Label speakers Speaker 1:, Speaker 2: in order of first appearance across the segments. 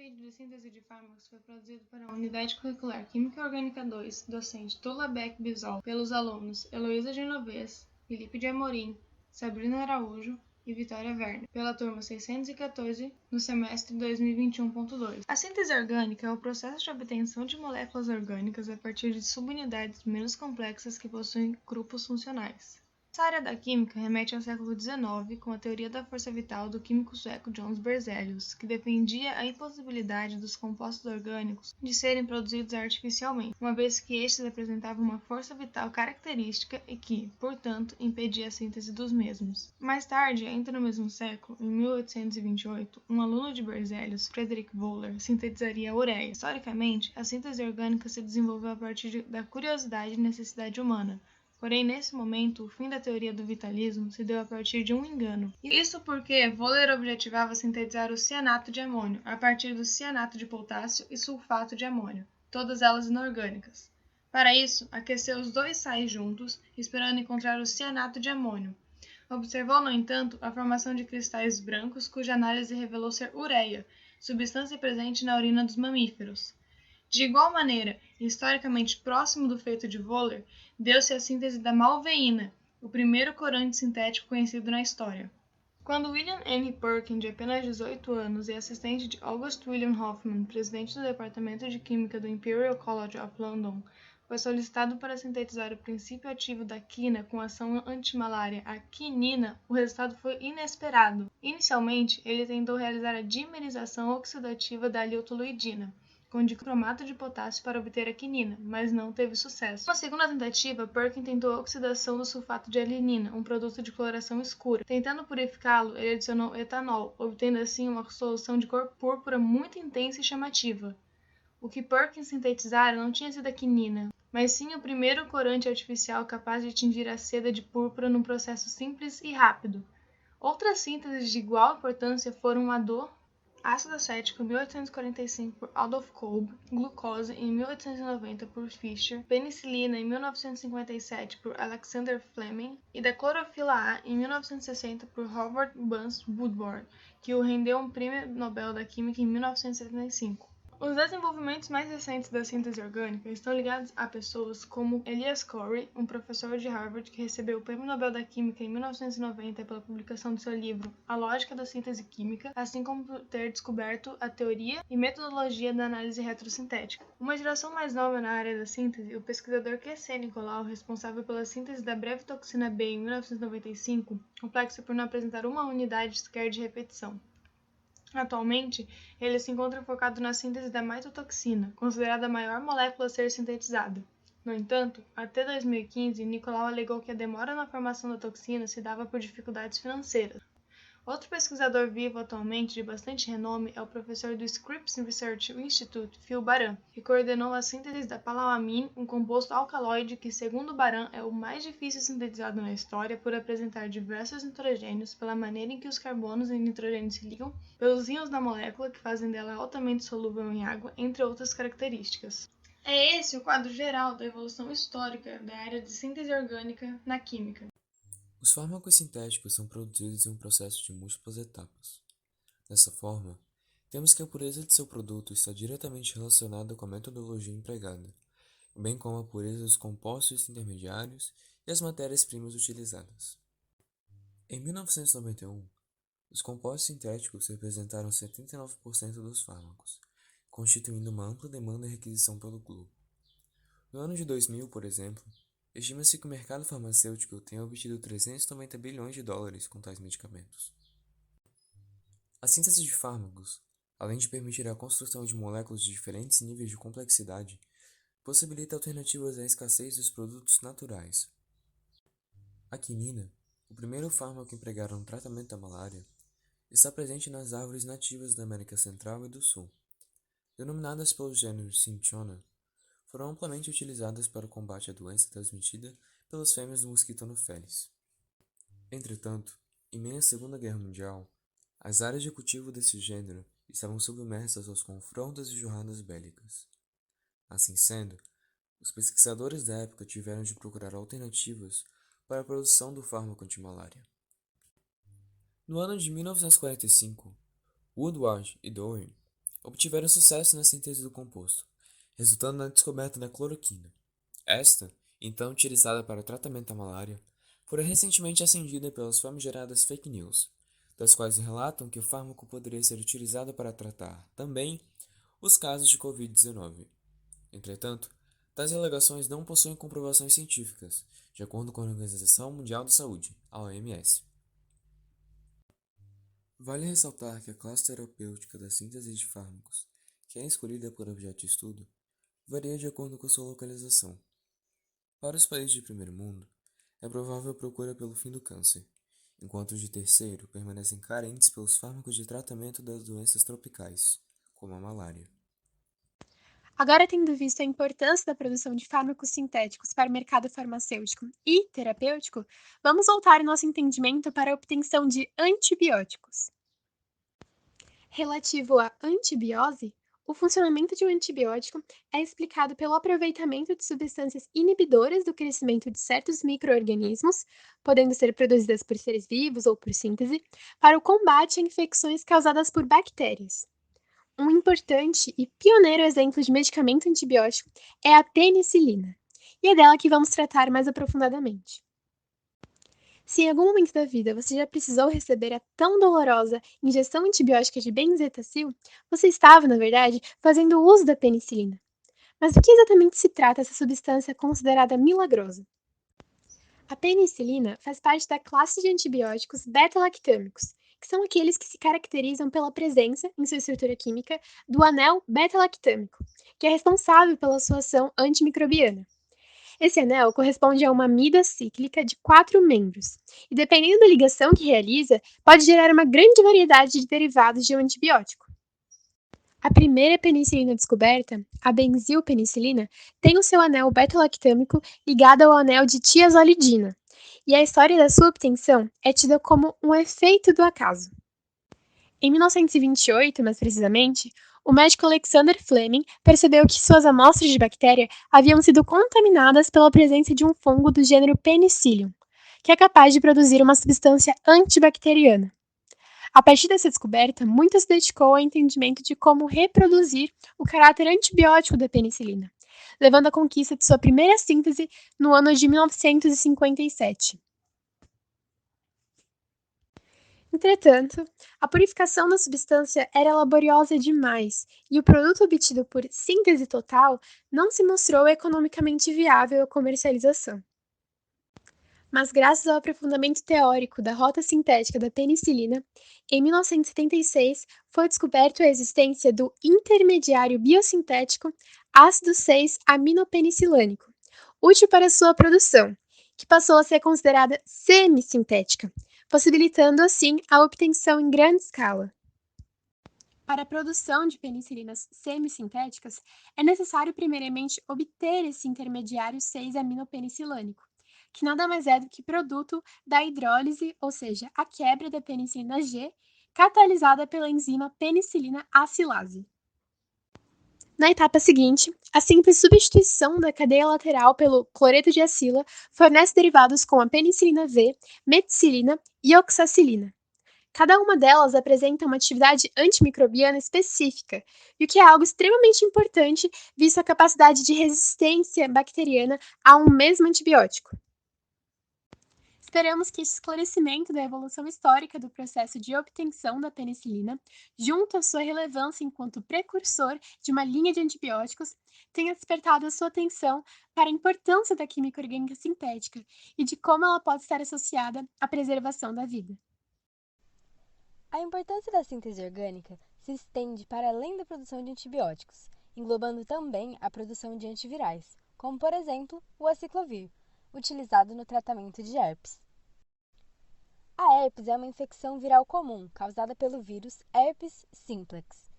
Speaker 1: vídeo de síntese de fármacos foi produzido para a Unidade Curricular Química Orgânica 2, docente Tula Beck Bisol, pelos alunos Heloísa Genovez, Felipe de Amorim, Sabrina Araújo e Vitória Werner, pela turma 614, no semestre 2021.2. A síntese orgânica é o processo de obtenção de moléculas orgânicas a partir de subunidades menos complexas que possuem grupos funcionais. Essa área da química remete ao século XIX, com a teoria da força vital do químico sueco Jöns Berzelius, que defendia a impossibilidade dos compostos orgânicos de serem produzidos artificialmente, uma vez que estes apresentavam uma força vital característica e que, portanto, impedia a síntese dos mesmos. Mais tarde, ainda no mesmo século, em 1828, um aluno de Berzelius, Friedrich Wöhler, sintetizaria a ureia. Historicamente, a síntese orgânica se desenvolveu a partir da curiosidade e necessidade humana. Porém, nesse momento, o fim da teoria do vitalismo se deu a partir de um engano. Isso porque Wöhler objetivava sintetizar o cianato de amônio a partir do cianato de potássio e sulfato de amônio, todas elas inorgânicas. Para isso, aqueceu os dois sais juntos, esperando encontrar o cianato de amônio. Observou, no entanto, a formação de cristais brancos cuja análise revelou ser ureia, substância presente na urina dos mamíferos. De igual maneira, e historicamente próximo do feito de Wöhler, deu-se a síntese da malveína, o primeiro corante sintético conhecido na história. Quando William N. Perkin, de apenas 18 anos e assistente de August William Hoffman, presidente do Departamento de Química do Imperial College of London, foi solicitado para sintetizar o princípio ativo da quina com ação antimalária, a quinina, o resultado foi inesperado. Inicialmente, ele tentou realizar a dimerização oxidativa da liotoluidina, com dicromato de potássio para obter a quinina, mas não teve sucesso. Na segunda tentativa, Perkin tentou a oxidação do sulfato de adenina, um produto de coloração escura. Tentando purificá-lo, ele adicionou etanol, obtendo assim uma solução de cor púrpura muito intensa e chamativa. O que Perkin sintetizara não tinha sido a quinina, mas sim o primeiro corante artificial capaz de tingir a seda de púrpura num processo simples e rápido. Outras sínteses de igual importância foram a do ácido acético em 1845 por Adolf Kolb, glucose em 1890 por Fischer, penicilina em 1957 por Alexander Fleming e da clorofila A em 1960 por Howard Buns Woodward, que o rendeu um prêmio Nobel da Química em 1975. Os desenvolvimentos mais recentes da síntese orgânica estão ligados a pessoas como Elias Corey, um professor de Harvard que recebeu o Prêmio Nobel da Química em 1990 pela publicação do seu livro A Lógica da Síntese Química, assim como por ter descoberto a teoria e metodologia da análise retrosintética. Uma geração mais nova na área da síntese, o pesquisador Q.C. Nicolau, responsável pela síntese da brevetoxina B em 1995, complexa por não apresentar uma unidade sequer de repetição. Atualmente, ele se encontra focado na síntese da maitotoxina, considerada a maior molécula a ser sintetizada. No entanto, até 2015, Nicolau alegou que a demora na formação da toxina se dava por dificuldades financeiras. Outro pesquisador vivo atualmente de bastante renome é o professor do Scripps Research Institute, Phil Baran, que coordenou a síntese da palalamine, um composto alcaloide que, segundo Baran, é o mais difícil sintetizado na história por apresentar diversos nitrogênios pela maneira em que os carbonos e nitrogênios se ligam, pelos íons da molécula que fazem dela altamente solúvel em água, entre outras características. É esse o quadro geral da evolução histórica da área de síntese orgânica na química.
Speaker 2: Os fármacos sintéticos são produzidos em um processo de múltiplas etapas. Dessa forma, temos que a pureza de seu produto está diretamente relacionada com a metodologia empregada, bem como a pureza dos compostos intermediários e as matérias-primas utilizadas. Em 1991, os compostos sintéticos representaram 79% dos fármacos, constituindo uma ampla demanda e requisição pelo globo. No ano de 2000, por exemplo, estima-se que o mercado farmacêutico tenha obtido 390 bilhões de dólares com tais medicamentos. A síntese de fármacos, além de permitir a construção de moléculas de diferentes níveis de complexidade, possibilita alternativas à escassez dos produtos naturais. A quinina, o primeiro fármaco empregado no tratamento da malária, está presente nas árvores nativas da América Central e do Sul. Denominadas pelo gênero Cinchona, foram amplamente utilizadas para o combate à doença transmitida pelas fêmeas do mosquito Anopheles. Entretanto, em meio à Segunda Guerra Mundial, as áreas de cultivo desse gênero estavam submersas aos confrontos e jornadas bélicas. Assim sendo, os pesquisadores da época tiveram de procurar alternativas para a produção do fármaco antimalária. No ano de 1945, Woodward e Doran obtiveram sucesso na síntese do composto, resultando na descoberta da cloroquina. Esta, então utilizada para o tratamento da malária, foi recentemente acendida pelas famigeradas fake news, das quais relatam que o fármaco poderia ser utilizado para tratar, também, os casos de Covid-19. Entretanto, tais alegações não possuem comprovações científicas, de acordo com a Organização Mundial da Saúde, a OMS. Vale ressaltar que a classe terapêutica da síntese de fármacos, que é escolhida por objeto de estudo, varia de acordo com sua localização. Para os países de primeiro mundo, é provável a procura pelo fim do câncer, enquanto os de terceiro permanecem carentes pelos fármacos de tratamento das doenças tropicais, como a malária.
Speaker 3: Agora, tendo visto a importância da produção de fármacos sintéticos para o mercado farmacêutico e terapêutico, vamos voltar o nosso entendimento para a obtenção de antibióticos. Relativo à antibiose, o funcionamento de um antibiótico é explicado pelo aproveitamento de substâncias inibidoras do crescimento de certos micro-organismos, podendo ser produzidas por seres vivos ou por síntese, para o combate a infecções causadas por bactérias. Um importante e pioneiro exemplo de medicamento antibiótico é a penicilina, e é dela que vamos tratar mais aprofundadamente. Se em algum momento da vida você já precisou receber a tão dolorosa injeção antibiótica de benzetacil, você estava, na verdade, fazendo uso da penicilina. Mas do que exatamente se trata essa substância considerada milagrosa? A penicilina faz parte da classe de antibióticos beta-lactâmicos, que são aqueles que se caracterizam pela presença, em sua estrutura química, do anel beta-lactâmico, que é responsável pela sua ação antimicrobiana. Esse anel corresponde a uma amida cíclica de 4 membros, e dependendo da ligação que realiza, pode gerar uma grande variedade de derivados de um antibiótico. A primeira penicilina descoberta, a benzilpenicilina, tem o seu anel beta-lactâmico ligado ao anel de tiazolidina, e a história da sua obtenção é tida como um efeito do acaso. Em 1928, mais precisamente, o médico Alexander Fleming percebeu que suas amostras de bactéria haviam sido contaminadas pela presença de um fungo do gênero Penicillium, que é capaz de produzir uma substância antibacteriana. A partir dessa descoberta, muito se dedicou ao entendimento de como reproduzir o caráter antibiótico da penicilina, levando à conquista de sua primeira síntese no ano de 1957. Entretanto, a purificação da substância era laboriosa demais e o produto obtido por síntese total não se mostrou economicamente viável à comercialização. Mas graças ao aprofundamento teórico da rota sintética da penicilina, em 1976 foi descoberto a existência do intermediário biosintético ácido 6-aminopenicilânico, útil para sua produção, que passou a ser considerada semissintética, possibilitando assim a obtenção em grande escala. Para a produção de penicilinas semissintéticas, é necessário primeiramente obter esse intermediário 6-aminopenicilânico, que nada mais é do que produto da hidrólise, ou seja, a quebra da penicilina G, catalisada pela enzima penicilina acilase. Na etapa seguinte, a simples substituição da cadeia lateral pelo cloreto de acila fornece derivados com a penicilina V, meticilina e oxacilina. Cada uma delas apresenta uma atividade antimicrobiana específica, e o que é algo extremamente importante, visto a capacidade de resistência bacteriana a um mesmo antibiótico. Esperamos que esse esclarecimento da evolução histórica do processo de obtenção da penicilina, junto à sua relevância enquanto precursor de uma linha de antibióticos, tenha despertado a sua atenção para a importância da química orgânica sintética e de como ela pode estar associada à preservação da vida.
Speaker 4: A importância da síntese orgânica se estende para além da produção de antibióticos, englobando também a produção de antivirais, como por exemplo o aciclovir, utilizado no tratamento de herpes. A herpes é uma infecção viral comum causada pelo vírus herpes simplex.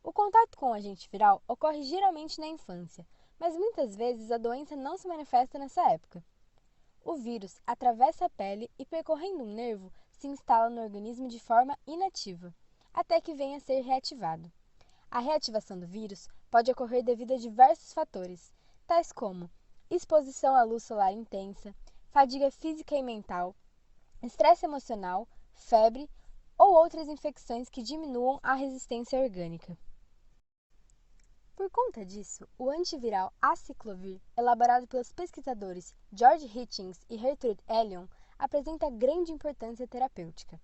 Speaker 4: O contato com o agente viral ocorre geralmente na infância, mas muitas vezes a doença não se manifesta nessa época. O vírus atravessa a pele e, percorrendo um nervo, se instala no organismo de forma inativa, até que venha a ser reativado. A reativação do vírus pode ocorrer devido a diversos fatores, tais como exposição à luz solar intensa, fadiga física e mental, estresse emocional, febre ou outras infecções que diminuam a resistência orgânica. Por conta disso, o antiviral aciclovir, elaborado pelos pesquisadores George Hitchens e Gertrude Elion, apresenta grande importância terapêutica.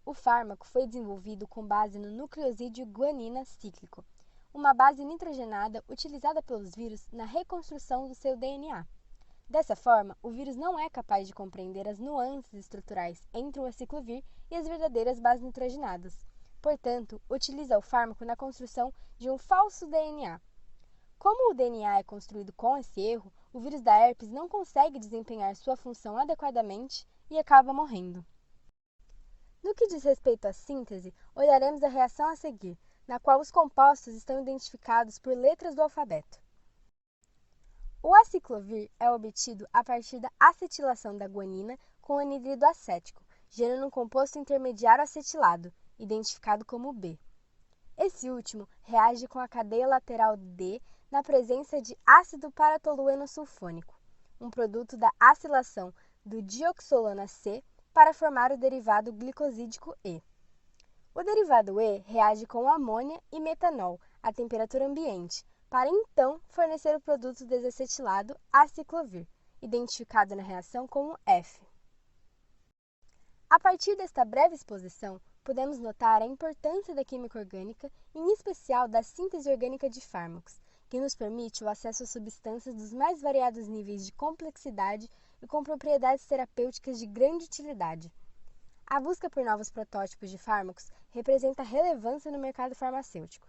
Speaker 4: O fármaco foi desenvolvido com base no nucleosídeo guanina cíclico, uma base nitrogenada utilizada pelos vírus na reconstrução do seu DNA. Dessa forma, o vírus não é capaz de compreender as nuances estruturais entre o aciclovir e as verdadeiras bases nitrogenadas. Portanto, utiliza o fármaco na construção de um falso DNA. Como o DNA é construído com esse erro, o vírus da herpes não consegue desempenhar sua função adequadamente e acaba morrendo. No que diz respeito à síntese, olharemos a reação a seguir, na qual os compostos estão identificados por letras do alfabeto. O aciclovir é obtido a partir da acetilação da guanina com anidrido acético, gerando um composto intermediário acetilado, identificado como B. Esse último reage com a cadeia lateral D na presença de ácido paratolueno sulfônico, um produto da acilação do dioxolona C para formar o derivado glicosídico E. O derivado E reage com amônia e metanol a temperatura ambiente, para então fornecer o produto desacetilado aciclovir, identificado na reação como F. A partir desta breve exposição, podemos notar a importância da química orgânica, em especial da síntese orgânica de fármacos, que nos permite o acesso a substâncias dos mais variados níveis de complexidade e com propriedades terapêuticas de grande utilidade. A busca por novos protótipos de fármacos representa relevância no mercado farmacêutico.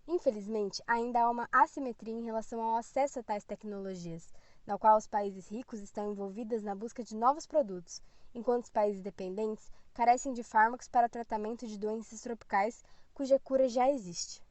Speaker 4: Infelizmente, ainda há uma assimetria em relação ao acesso a tais tecnologias, na qual os países ricos estão envolvidos na busca de novos produtos, enquanto os países dependentes carecem de fármacos para tratamento de doenças tropicais cuja cura já existe.